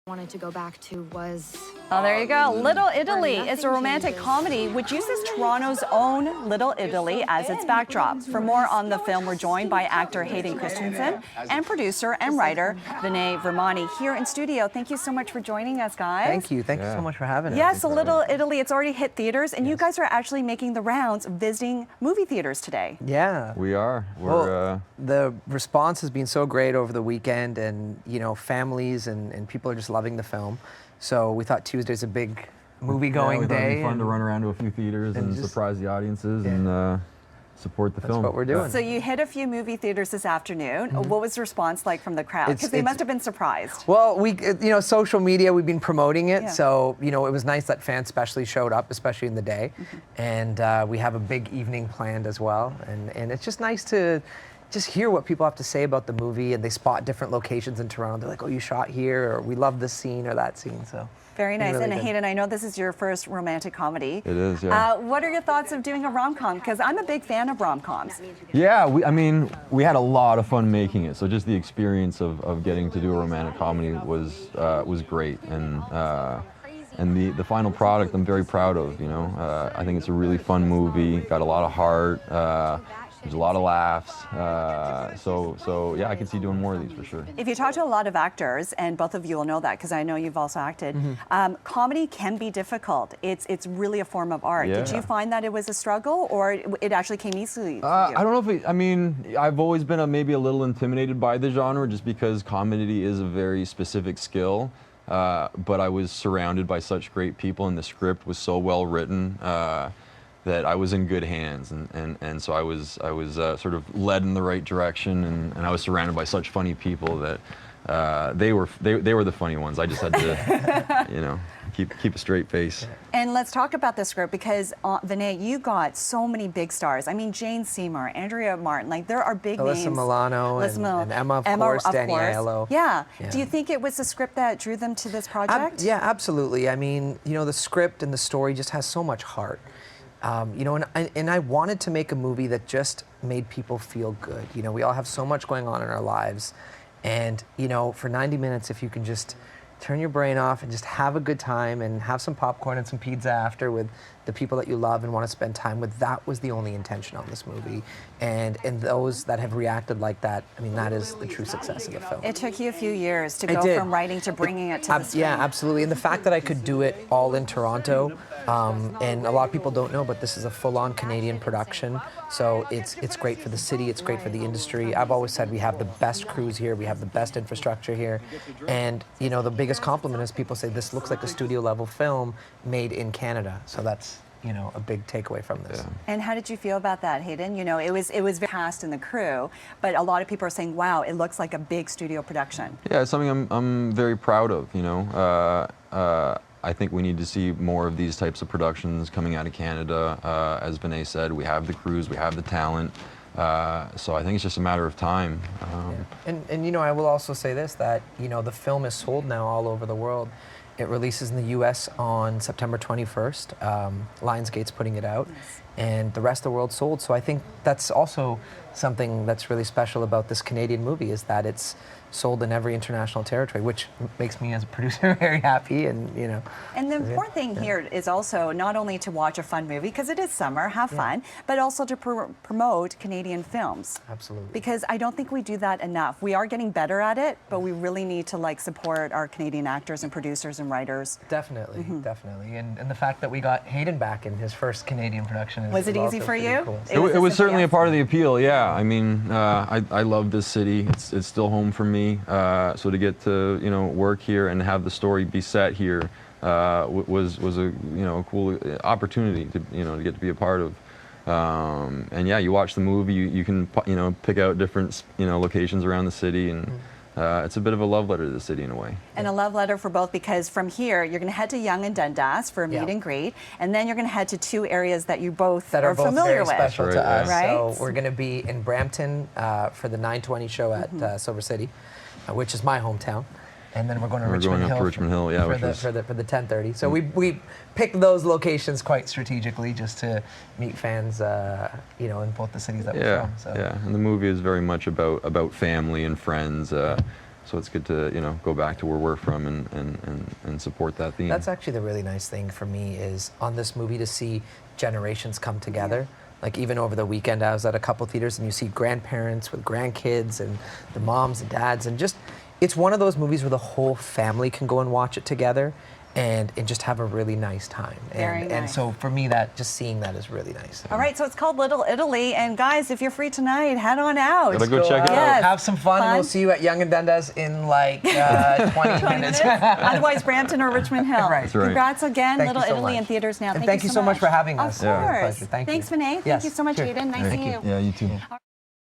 wanted to go back to was... Oh, there you go. Little Italy is a romantic comedy which uses Toronto's own Little Italy as its backdrop. For more on the film, we're joined by actor Hayden Christensen and producer and writer Vinay Virmani here in studio. Thank you so much for joining us, guys. Thank you. Thank you so much for having us. Yes, so Little Italy, it's already hit theaters, and you guys are actually making the rounds visiting movie theaters today. Yeah. We are. The response has been so great over the weekend, and families and people are just loving the film. So we thought Tuesday's a big movie-going day. It'd be fun to run around to a few theaters and surprise the audiences and support the film. That's what we're doing. So you hit a few movie theaters this afternoon. What was the response like from the crowd? Because they must have been surprised. Well, social media, we've been promoting it. So, it was nice that fans especially showed up, especially in the day. And we have a big evening planned as well. And it's just nice to just hear what people have to say about the movie, and they spot different locations in Toronto. They're like, oh, you shot here, or we love this scene or that scene. So very nice. Really and good. Hayden, I know this is your first romantic comedy. It is, yeah. What are your thoughts of doing a rom-com? Because I'm a big fan of rom-coms. Yeah, we had a lot of fun making it. So just the experience of getting to do a romantic comedy was great, and the final product I'm very proud of. I think it's a really fun movie. Got a lot of heart. There's a lot of laughs, so yeah, I can see doing more of these for sure. If you talk to a lot of actors, and both of you will know that because I know you've also acted, comedy can be difficult. It's really a form of art. Yeah. Did you find that it was a struggle, or it actually came easily to you? I don't know if I've always been maybe a little intimidated by the genre just because comedy is a very specific skill, but I was surrounded by such great people, and the script was so well written. That I was in good hands, and so I was sort of led in the right direction, and I was surrounded by such funny people that they were the funny ones. I just had to keep a straight face. And let's talk about the script, because Vinay, you got so many big stars. I mean, Jane Seymour, Andrea Martin, like there are big names. Alyssa Milano and Emma, of course, Danny Aiello. Yeah. Do you think it was the script that drew them to this project? Yeah, absolutely. I mean, the script and the story just has so much heart. And I wanted to make a movie that just made people feel good. We all have so much going on in our lives. And, for 90 minutes, if you can just turn your brain off and just have a good time and have some popcorn and some pizza after with the people that you love and want to spend time with, that was the only intention on this movie. And those that have reacted like that, I mean, that is the true success of the film. It took you a few years to go from writing to bringing it to the screen. Yeah, absolutely. And the fact that I could do it all in Toronto, and a lot of people don't know, but this is a full-on Canadian production. So it's great for the city, it's great for the industry. I've always said we have the best crews here, we have the best infrastructure here. And, the biggest compliment is people say this looks like a studio-level film made in Canada. So that's, a big takeaway from this. Yeah. And how did you feel about that, Hayden? it was very cast in the crew, but a lot of people are saying, wow, it looks like a big studio production. Yeah, it's something I'm very proud of, I think we need to see more of these types of productions coming out of Canada. As Vinay said, we have the crews, we have the talent, so I think it's just a matter of time. And I will also say this, that the film is sold now all over the world. It releases in the U.S. on September 21st. Lionsgate's putting it out, and the rest of the world sold. So I think that's also something that's really special about this Canadian movie, is that it's sold in every international territory, which makes me as a producer very happy. And And the important thing here is also not only to watch a fun movie, because it is summer, have fun, but also to promote Canadian films. Absolutely. Because I don't think we do that enough. We are getting better at it, but we really need to support our Canadian actors and producers and writers. Definitely, definitely. And the fact that we got Hayden back in his first Canadian production was it easy for you? Cool. It was certainly a part of the appeal, yeah. I mean, I love this city. It's still home for me. So to get to work here and have the story be set here was a a cool opportunity to get to be a part of. And yeah, you watch the movie, you can pick out different locations around the city, and it's a bit of a love letter to the city in a way. And a love letter for both, because from here you're going to head to Yonge and Dundas for a meet and greet, and then you're going to head to two areas that you both are familiar with. That are both very special to us. Right? So we're going to be in Brampton for the 9:20 show at Silver City, which is my hometown. And then we're going to Richmond Hill. Yeah, for the 10:30. So we picked those locations quite strategically just to meet fans, in both the cities that we're from. So. Yeah, and the movie is very much about family and friends. So it's good to, you know, go back to where we're from and support that theme. That's actually the really nice thing for me is on this movie to see generations come together. Like even over the weekend, I was at a couple theaters and you see grandparents with grandkids and the moms and dads, and just, it's one of those movies where the whole family can go and watch it together and just have a really nice time. And so for me, that just seeing that is really nice. All right, so it's called Little Italy, and guys, if you're free tonight, head on out. Gotta go check it out. Yes. Have some fun, and we'll see you at Young and Dundas in like 20 minutes. Otherwise, Brampton or Richmond Hill. Right. That's right. Congrats again, Thank Little you so Italy much. in theaters now. And thank you so much for having us. Of course. It was a pleasure. Thank you. Thanks, Vinay. Thank Yes. you so much, Cheers. Hayden. Nice seeing you. Yeah, you too.